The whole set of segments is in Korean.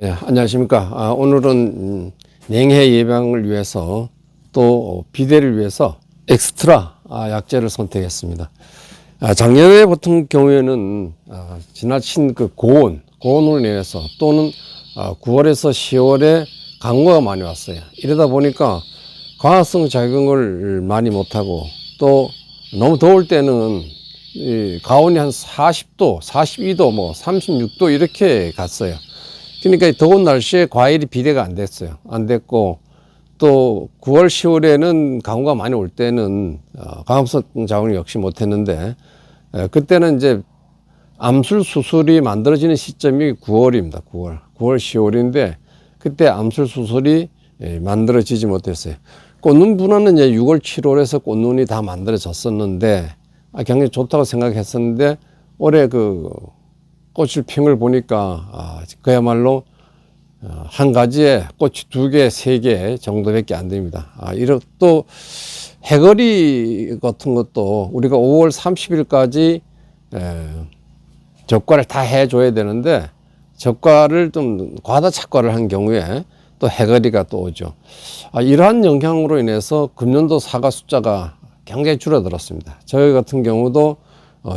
네, 안녕하십니까. 오늘은 냉해 예방을 위해서 또 비대를 위해서 엑스트라 약재를 선택했습니다. 작년에 같은 경우에는 지나친 그 고온으로 인해서 또는 9월에서 10월에 강우가 많이 왔어요. 이러다 보니까 광합성 작용을 많이 못하고 또 너무 더울 때는 이 가온이 한 40도, 42도, 36도 이렇게 갔어요. 그러니까 더운 날씨에 과일이 비대가 안 됐어요. 안 됐고 또 9월, 10월에는 강우가 많이 올 때는 광합성 작용을 역시 못했는데 그때는 이제 암술 수술이 만들어지는 시점이 9월입니다. 9월, 10월인데 그때 암술 수술이 만들어지지 못했어요. 꽃눈 분화는 이제 6월, 7월에서 꽃눈이 다 만들어졌었는데 굉장히 좋다고 생각했었는데 올해 그 꽃을 핀 걸 보니까 그야말로 한 가지에 꽃이 2개, 3개 정도밖에 안 됩니다. 이렇게 또 해거리 같은 것도 우리가 5월 30일까지 적과를 다 해줘야 되는데 적과를 좀 과다 착과를 한 경우에 또 해거리가 또 오죠. 이러한 영향으로 인해서 금년도 사과 숫자가 굉장히 줄어들었습니다. 저희 같은 경우도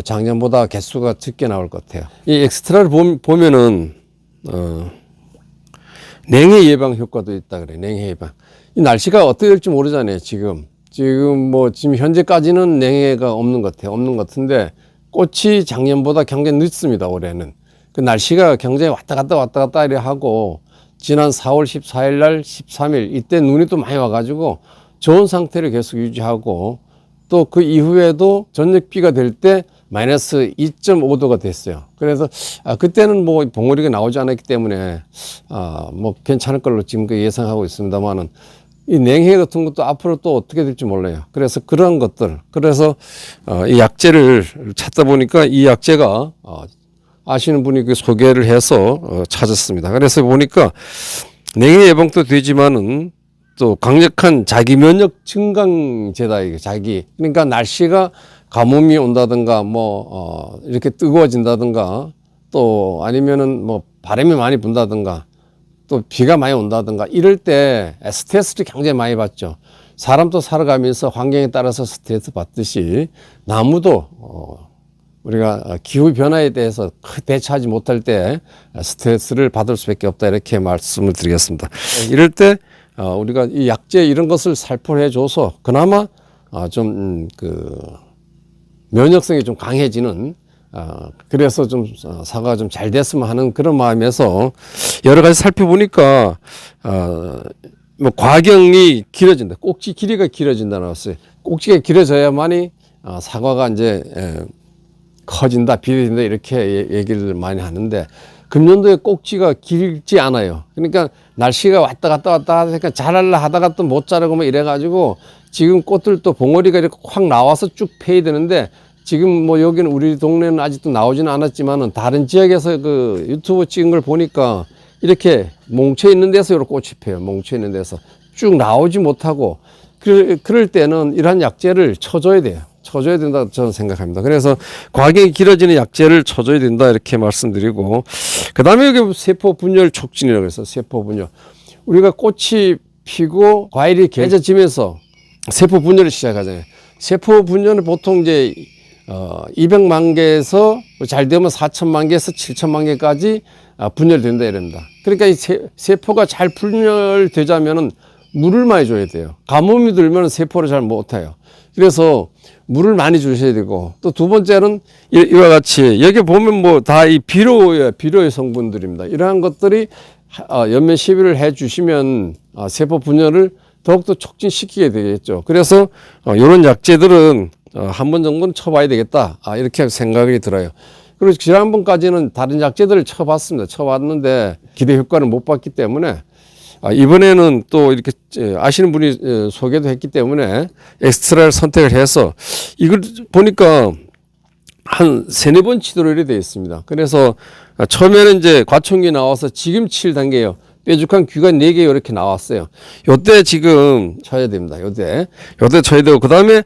작년보다 개수가 적게 나올 것 같아요. 이 엑스트라를 보면은 냉해 예방 효과도 있다 그래요. 냉해 예방. 이 날씨가 어떻게 될지 모르잖아요. 지금 현재까지는 냉해가 없는 것 같아요. 없는 것 같은데 꽃이 작년보다 굉장히 늦습니다. 올해는. 그 날씨가 굉장히 왔다 갔다 이래 하고 지난 4월 14일 날 13일 이때 눈이 또 많이 와가지고 좋은 상태를 계속 유지하고 또 그 이후에도 전력비가 될 때 마이너스 2.5도가 됐어요. 그래서 그때는 뭐 봉우리가 나오지 않았기 때문에 뭐 괜찮을 걸로 지금 예상하고 있습니다만은 이 냉해 같은 것도 앞으로 또 어떻게 될지 몰라요. 그래서 그런 것들, 그래서 이 약재를 찾다 보니까 이 약재가 아시는 분이 그 소개를 해서 찾았습니다. 그래서 보니까 냉해 예방도 되지만은 또 강력한 자기 면역 증강제다, 이게 그러니까 날씨가 가뭄이 온다든가 이렇게 뜨거워진다든가 또 아니면은 바람이 많이 분다든가 또 비가 많이 온다든가 이럴 때 스트레스를 굉장히 많이 받죠. 사람도 살아가면서 환경에 따라서 스트레스 받듯이 나무도 우리가 기후 변화에 대해서 대처하지 못할 때 스트레스를 받을 수밖에 없다, 이렇게 말씀을 드리겠습니다. 이럴 때 우리가 이 약재 이런 것을 살포해 줘서 그나마 좀 면역성이 좀 강해지는 그래서 좀 사과가 좀 잘 됐으면 하는 그런 마음에서 여러 가지 살펴보니까 과경이 길어진다. 꼭지 길이가 길어진다 나왔어요. 꼭지가 길어져야만이 사과가 이제 커진다, 비대진다, 이렇게 얘기를 많이 하는데 금년도에 꼭지가 길지 않아요. 그러니까 날씨가 왔다 갔다 하니까 자랄라 하다가 또 못 자라고 이래가지고 지금 꽃들도 봉오리가 이렇게 확 나와서 쭉 펴야 되는데 지금 여기는 우리 동네는 아직도 나오지는 않았지만은 다른 지역에서 그 유튜브 찍은 걸 보니까 이렇게 뭉쳐 있는 데서 이렇게 꽃이 펴요. 뭉쳐 있는 데서 쭉 나오지 못하고 그럴 때는 이러한 약재를 쳐줘야 돼요. 쳐줘야 된다 저는 생각합니다. 그래서 과경이 길어지는 약재를 쳐줘야 된다, 이렇게 말씀드리고, 그 다음에 여기 세포 분열 촉진이라고 해서 세포 분열, 우리가 꽃이 피고 과일이 개져지면서 세포 분열을 시작하잖아요. 세포 분열은 보통 이제 200만 개에서 잘 되면 4천만 개에서 7천만 개까지 분열된다 이럽니다. 그러니까 이 세포가 잘 분열되자면은 물을 많이 줘야 돼요. 가뭄이 들면 세포를 잘 못해요. 그래서 물을 많이 주셔야 되고, 또 두 번째는 이와 같이 여기 보면 다 이 비료의 성분들입니다. 이러한 것들이 연면 시비를 해 주시면 세포 분열을 더욱더 촉진시키게 되겠죠. 그래서 이런 약재들은 한 번 정도는 쳐봐야 되겠다, 이렇게 생각이 들어요. 그리고 지난번까지는 다른 약재들을 쳐봤습니다. 쳐봤는데 기대 효과를 못 봤기 때문에 이번에는 또 이렇게 아시는 분이 소개도 했기 때문에 엑스트라를 선택을 해서 이걸 보니까 한 3-4번 치도록 이렇게 되어 있습니다. 그래서 처음에는 이제 과총기 나와서 지금 칠 단계예요. 뾰족한 귀가 4개 이렇게 나왔어요. 요때 지금 쳐야 됩니다. 요때 쳐야 되고, 그 다음에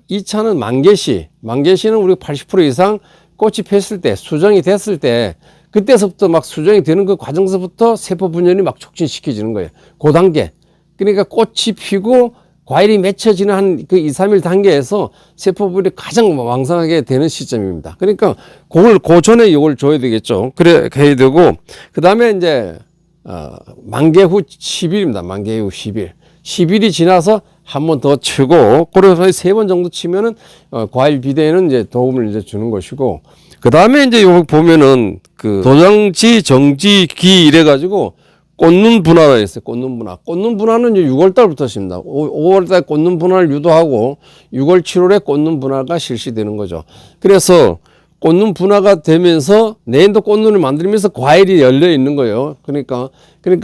2차는 만개시. 만개시는 우리 80% 이상 꽃이 폈을 때, 수정이 됐을 때 그때서부터 막 수정이 되는 그 과정서부터 세포 분열이 막 촉진시켜지는 거예요. 그 단계. 그러니까 꽃이 피고 과일이 맺혀지는 한 그 2, 3일 단계에서 세포분이 가장 왕성하게 되는 시점입니다. 그러니까 그 전에 이걸 줘야 되겠죠. 그래 해야 되고, 그 다음에 이제 만개 후 10일입니다. 만개 후 10일. 10일이 지나서 한 번 더 치고, 그래서 3번 정도 치면은 과일 비대에는 이제 도움을 이제 주는 것이고, 그 다음에 이제 여기 보면은 그 도장지 정지기 이래 가지고 꽃눈 분화가 있어요. 꽃눈 분화. 꽃눈 분화는 이제 6월 달부터입니다. 5월 달 꽃눈 분화를 유도하고 6월, 7월에 꽃눈 분화가 실시되는 거죠. 그래서 꽃눈 분화가 되면서 내년도 꽃눈을 만들면서 과일이 열려 있는 거예요. 그러니까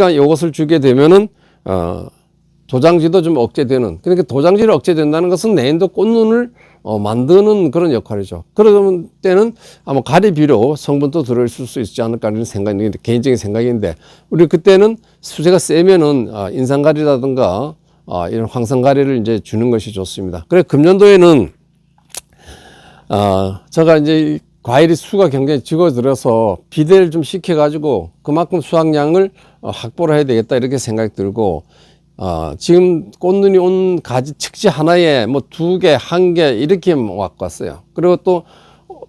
이것을 주게 되면은 도장지도 좀 억제되는, 그러니까 도장지를 억제된다는 것은 내년도 꽃눈을 만드는 그런 역할이죠. 그런 때는 아마 가리비료 성분도 들어있을 수 있지 않을까 하는 생각이, 개인적인 생각인데, 우리 그때는 수세가 세면은 인상가리라든가 이런 황산가리를 이제 주는 것이 좋습니다. 그래 금년도에는 제가 이제 과일의 수가 굉장히 적어들어서 비대를 좀 시켜가지고 그만큼 수확량을 확보를 해야 되겠다 이렇게 생각이 들고, 지금 꽃눈이 온 가지 측지 하나에 뭐 2개, 1개 이렇게 왔어요. 그리고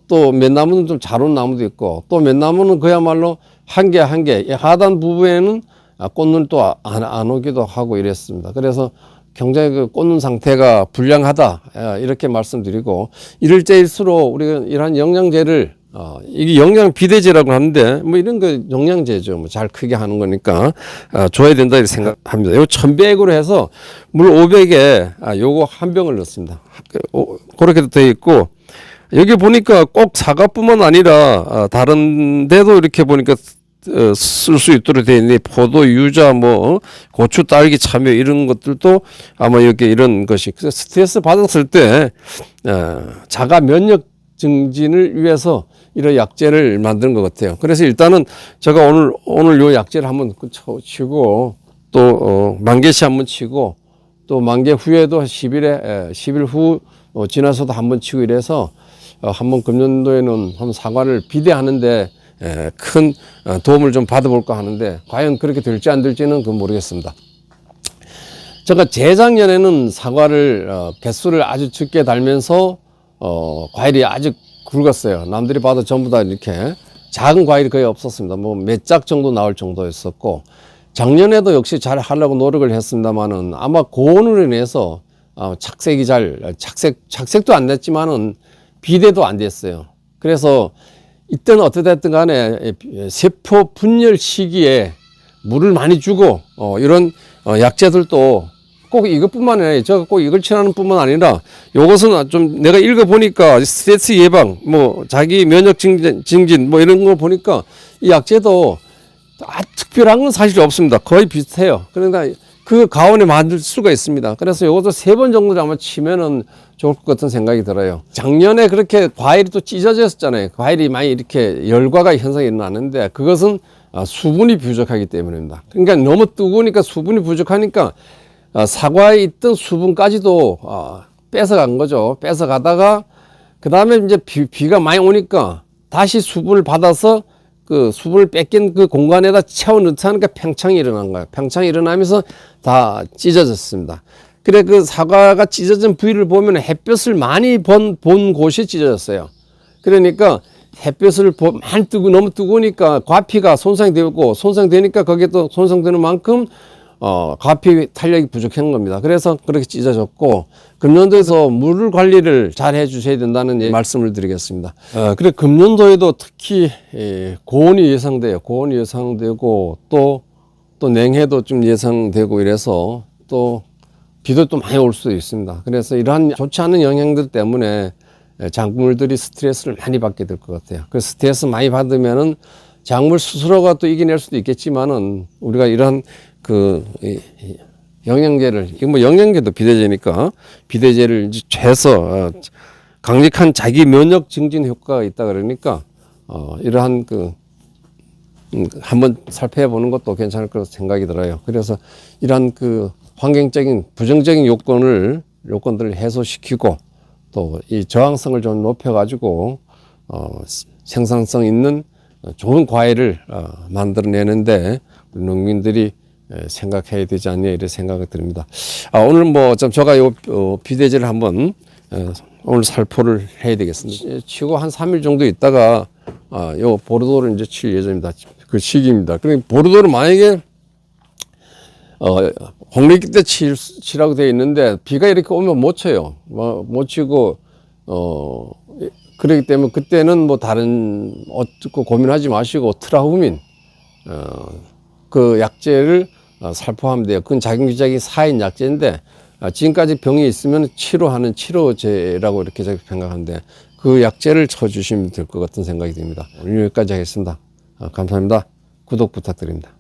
또 몇 나무는 좀 잘 온 나무도 있고, 또 몇 나무는 그야말로 1개, 하단 부분에는 꽃눈이 또 안 오기도 하고 이랬습니다. 그래서 굉장히 그 꽃눈 상태가 불량하다 이렇게 말씀드리고, 이럴 때일수록 우리가 이러한 영양제를 이게 영양 비대제라고 하는데 뭐 이런 거 영양제죠. 뭐 잘 크게 하는 거니까 줘야 된다 이렇게 생각합니다. 요 1100으로 해서 물 500에 요거 한 병을 넣습니다. 그렇게 되어 있고, 여기 보니까 꼭 사과뿐만 아니라 다른 데도 이렇게 보니까 쓸 수 있도록 되어 있는데, 포도, 유자, 뭐 고추, 딸기, 참외 이런 것들도 아마 이렇게 이런 것이 스트레스 받았을 때 자가 면역 증진을 위해서 이런 약재를 만드는 것 같아요. 그래서 일단은 제가 오늘 요 약재를 한번 치고, 또 만개시 한번 치고, 또 만개 후에도 10일 후 지나서도 한번 치고 이래서 한번 금년도에는 한번 사과를 비대하는데 큰 도움을 좀 받아볼까 하는데, 과연 그렇게 될지 안 될지는 모르겠습니다. 제가 재작년에는 사과를 개수를 아주 적게 달면서 과일이 아주 굵었어요. 남들이 봐도 전부 다 이렇게 작은 과일이 거의 없었습니다. 뭐 몇 짝 정도 나올 정도였었고, 작년에도 역시 잘 하려고 노력을 했습니다만은 아마 고온으로 인해서 착색도 안 됐지만은 비대도 안 됐어요. 그래서 이때는 어떻든 간에 세포 분열 시기에 물을 많이 주고 이런 약재들도 꼭 이것뿐만 아니라, 제가 꼭 이걸 칠하는 뿐만 아니라, 요것은 좀 내가 읽어보니까 스트레스 예방, 뭐 자기 면역 증진 뭐 이런 거 보니까 이 약재도 특별한 건 사실 없습니다. 거의 비슷해요. 그러니까 그 가운데 만들 수가 있습니다. 그래서 요것도 3번 정도 아마 치면은 좋을 것 같은 생각이 들어요. 작년에 그렇게 과일이 또 찢어졌잖아요. 과일이 많이 이렇게 열과가 현상이 일어나는데, 그것은 수분이 부족하기 때문입니다. 그러니까 너무 뜨거우니까 수분이 부족하니까 사과에 있던 수분까지도 뺏어간 거죠. 뺏어가다가 그 다음에 이제 비가 많이 오니까 다시 수분을 받아서 그 수분을 뺏긴 그 공간에다 채워 넣지 않으니까 팽창이 일어난 거예요. 팽창이 일어나면서 다 찢어졌습니다. 그래 그 사과가 찢어진 부위를 보면 햇볕을 많이 본 곳이 찢어졌어요. 그러니까 햇볕을 많이 너무 뜨거우니까 과피가 손상되고, 손상되니까 거기에 또 손상되는 만큼 과피 탄력이 부족한 겁니다. 그래서 그렇게 찢어졌고, 금년도에서 물 관리를 잘 해주셔야 된다는 말씀을 드리겠습니다. 그래 금년도에도 특히 고온이 예상돼요. 고온이 예상되고, 또 냉해도 좀 예상되고 이래서 또 비도 또 많이 올 수도 있습니다. 그래서 이러한 좋지 않은 영향들 때문에 작물들이 스트레스를 많이 받게 될 것 같아요. 그 스트레스 많이 받으면은 작물 스스로가 또 이겨낼 수도 있겠지만은, 우리가 이러한 그 영양제를, 이거 뭐 영양제도 비대제니까 비대제를 이제 해서 강력한 자기 면역 증진 효과가 있다 그러니까 이러한 그 한번 살펴보는 것도 괜찮을 거라고 생각이 들어요. 그래서 이러한 그 환경적인 부정적인 요건들을 해소시키고, 또 이 저항성을 좀 높여가지고 생산성 있는 좋은 과일을 만들어내는데 우리 농민들이 생각해야 되지 않냐 이런 생각이 듭니다. 오늘 뭐 좀 제가 요 비대지를 한번 오늘 살포를 해야 되겠습니다. 치고 한 3일 정도 있다가 요 보르도를 이제 칠 예정입니다. 그 시기입니다. 그러니까 보르도를 만약에 홍래기 때 치라고 되어 있는데 비가 이렇게 오면 못 쳐요. 못 치고 그렇기 때문에 그때는 뭐 다른 어떻고 고민하지 마시고 트라후민 그 약재를 살포하면 돼요. 그건 작용기작이 4인 약재인데 지금까지 병이 있으면 치료하는 치료제라고 이렇게 생각하는데 그 약재를 쳐주시면 될 것 같은 생각이 듭니다. 오늘 여기까지 하겠습니다. 감사합니다. 구독 부탁드립니다.